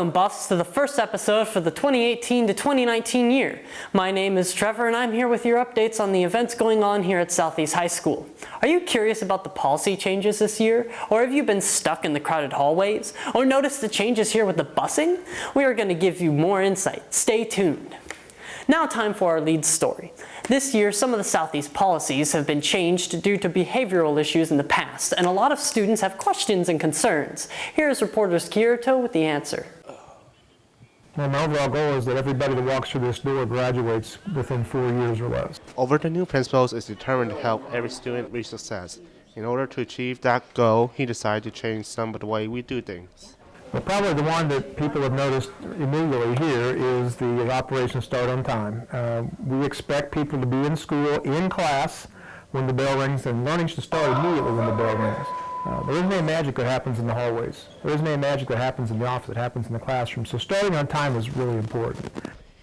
Welcome, Buffs, to the first episode for the 2018 to 2019 year. My name is Trevor and I'm here with your updates on the events going on here at Southeast High School. Are you curious about the policy changes this year? Or have you been stuck in the crowded hallways? Or noticed the changes here with the busing? We are going to give you more insight. Stay tuned. Now time for our lead story. This year, some of the Southeast policies have been changed due to behavioral issues in the past, and a lot of students have questions and concerns. Here's reporters Kirito with the answer. Well, my overall goal is that everybody that walks through this door graduates within 4 years or less. Over the new principles is determined to help every student reach success. In order to achieve that goal, he decided to change some of the way we do things. But probably the one that people have noticed immediately here is the operation start on time. We expect people to be in school, in class, when the bell rings, and learning should start immediately when the bell rings. There isn't any magic that happens in the hallways. There isn't any magic that happens in the office that happens in the classroom. So starting on time is really important.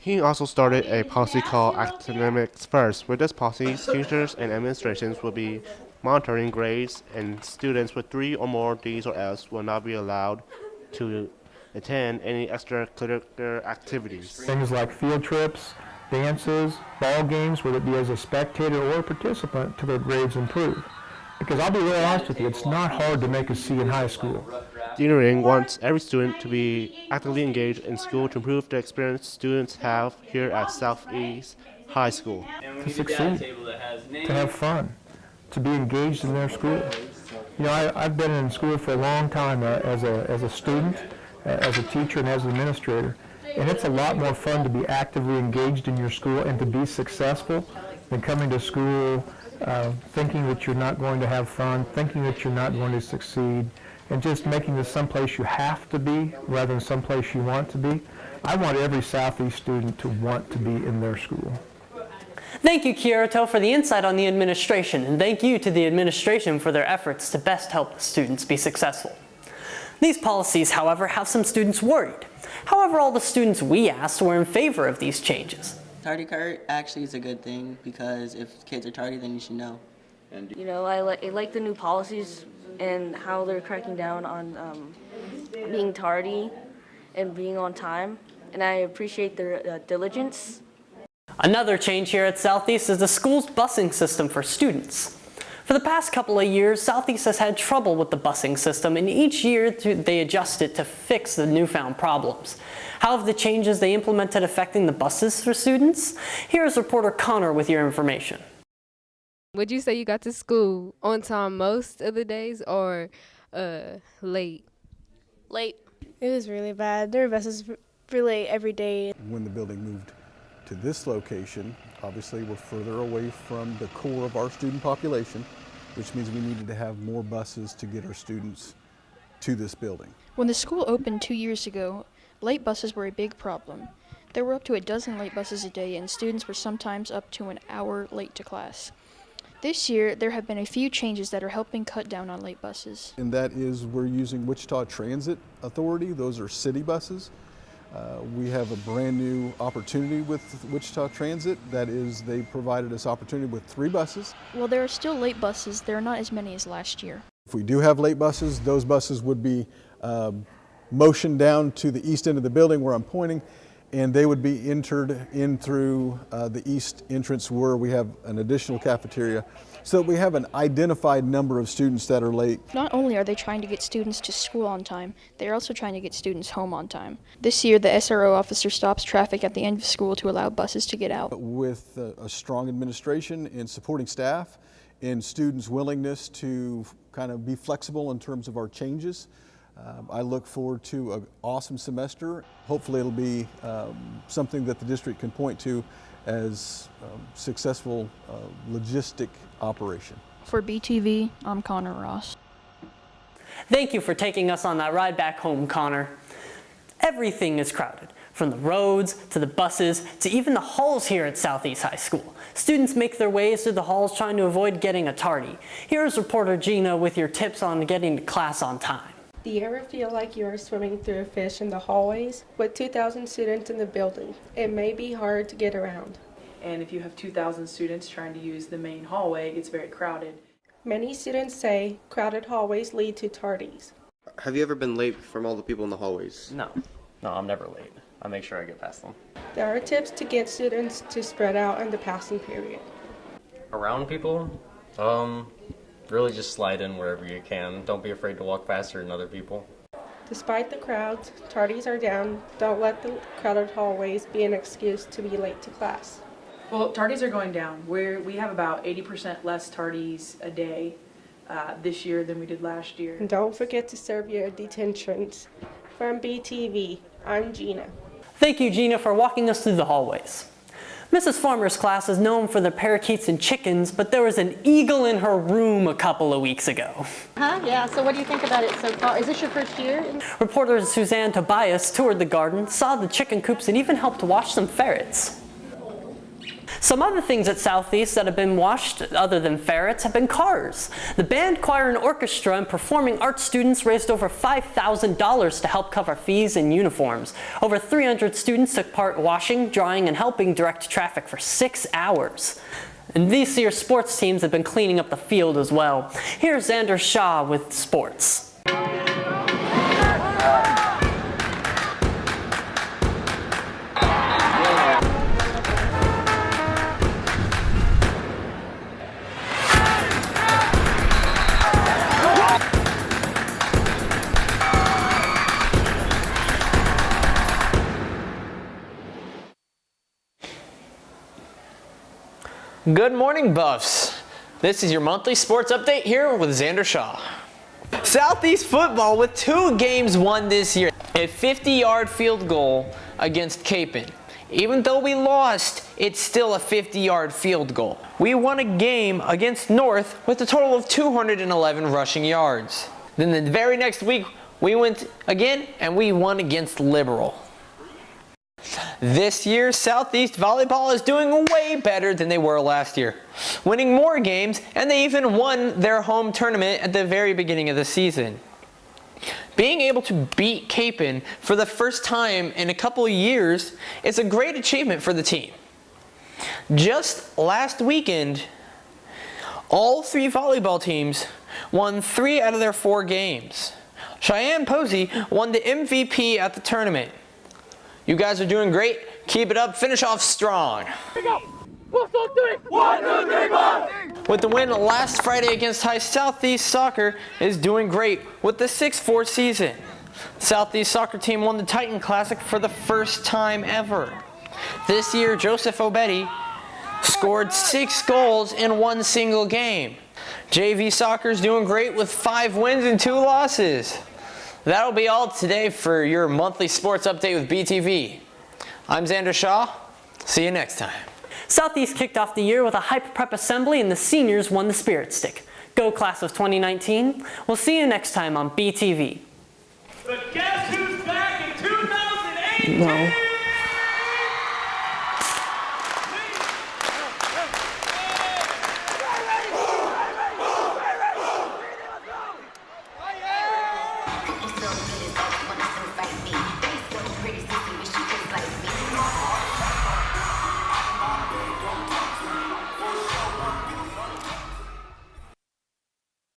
He also started a policy called Academics First. With this policy, teachers and administrations will be monitoring grades, and students with 3 or more D's or F's will not be allowed to attend any extracurricular activities. Things like field trips, dances, ball games, whether it be as a spectator or a participant, till their grades improve. Because I'll be really honest with you, it's not hard to make a C in high school. Deering wants every student to be actively engaged in school to improve the experience students have here at Southeast High School. To succeed, to have fun, to be engaged in their school. You know, I've been in school for a long time as a student, as a teacher, and as an administrator, and it's a lot more fun to be actively engaged in your school and to be successful than coming to school thinking that you're not going to have fun, thinking that you're not going to succeed, and just making this someplace you have to be rather than someplace you want to be. I want every Southeast student to want to be in their school. Thank you, Kirito, for the insight on the administration, and thank you to the administration for their efforts to best help the students be successful. These policies, however, have some students worried. However, all the students we asked were in favor of these changes. Tardy cart actually is a good thing because if kids are tardy, then you should know. You know, I like the new policies and how they're cracking down on being tardy and being on time, and I appreciate their diligence. Another change here at Southeast is the school's busing system for students. For the past couple of years, Southeast has had trouble with the busing system, and each year they adjust it to fix the newfound problems. How have the changes they implemented affecting the buses for students? Here's reporter Connor with your information. Would you say you got to school on time most of the days or late? Late. It was really bad. There were buses for late every day. When the building moved to this location, obviously we're further away from the core of our student population, which means we needed to have more buses to get our students to this building. When the school opened 2 years ago, late buses were a big problem. There were up to a dozen late buses a day, and students were sometimes up to an hour late to class. This year, there have been a few changes that are helping cut down on late buses. And that is, we're using Wichita Transit Authority. Those are city buses. We have a brand new opportunity with Wichita Transit. That is, they provided us opportunity with 3 buses. While there are still late buses, there are not as many as last year. If we do have late buses, those buses would be motioned down to the east end of the building where I'm pointing, and they would be entered in through the east entrance where we have an additional cafeteria, so that we have an identified number of students that are late. Not only are they trying to get students to school on time, they are also trying to get students home on time. This year, the SRO officer stops traffic at the end of school to allow buses to get out. With a strong administration and supporting staff and students' willingness to kind of be flexible in terms of our changes, I look forward to an awesome semester. Hopefully it'll be something that the district can point to as successful logistic operation. For BTV, I'm Connor Ross. Thank you for taking us on that ride back home, Connor. Everything is crowded, from the roads to the buses to even the halls here at Southeast High School. Students make their ways through the halls trying to avoid getting a tardy. Here's reporter Gina with your tips on getting to class on time. Do you ever feel like you are swimming through a fish in the hallways? With 2,000 students in the building, it may be hard to get around. And if you have 2,000 students trying to use the main hallway, it's very crowded. Many students say crowded hallways lead to tardies. Have you ever been late from all the people in the hallways? No. No, I'm never late. I make sure I get past them. There are tips to get students to spread out in the passing period. Around people, really just slide in wherever you can. Don't be afraid to walk faster than other people. Despite the crowds, tardies are down. Don't let the crowded hallways be an excuse to be late to class. Well, tardies are going down. We have about 80% less tardies a day this year than we did last year. And don't forget to serve your detentions. From BTV, I'm Gina. Thank you, Gina, for walking us through the hallways. Mrs. Farmer's class is known for their parakeets and chickens, but there was an eagle in her room a couple of weeks ago. Huh? Yeah, so what do you think about it so far? Is this your first year? Reporter Suzanne Tobias toured the garden, saw the chicken coops, and even helped watch some ferrets. Some other things at Southeast that have been watched, other than ferrets, have been cars. The band, choir, and orchestra and performing arts students raised over $5,000 to help cover fees and uniforms. Over 300 students took part washing, drying, and helping direct traffic for 6 hours. And this year's sports teams have been cleaning up the field as well. Here's Xander Shaw with sports. Good morning, Buffs. This is your monthly sports update here with Xander Shaw. Southeast football with 2 games won this year. A 50-yard field goal against Capon. Even though we lost, it's still a 50-yard field goal. We won a game against North with a total of 211 rushing yards. Then the very next week, we went again and we won against Liberal. This year, Southeast Volleyball is doing way better than they were last year, winning more games, and they even won their home tournament at the very beginning of the season. Being able to beat Capon for the first time in a couple of years is a great achievement for the team. Just last weekend, all 3 volleyball teams won 3 out of their 4 games. Cheyenne Posey won the MVP at the tournament. You guys are doing great. Keep it up. Finish off strong. Here we go. 1, 2, 3. 1, 2, 3, 4. With the win last Friday against High, Southeast Soccer is doing great with the 6-4 season. Southeast Soccer team won the Titan Classic for the first time ever. This year, Joseph Obetti scored 6 goals in 1 single game. JV Soccer is doing great with 5 wins and 2 losses. That'll be all today for your monthly sports update with BTV. I'm Xander Shaw. See you next time. Southeast kicked off the year with a hype prep assembly and the seniors won the Spirit Stick. Go class of 2019. We'll see you next time on BTV. But guess who's back in 2018? No. Still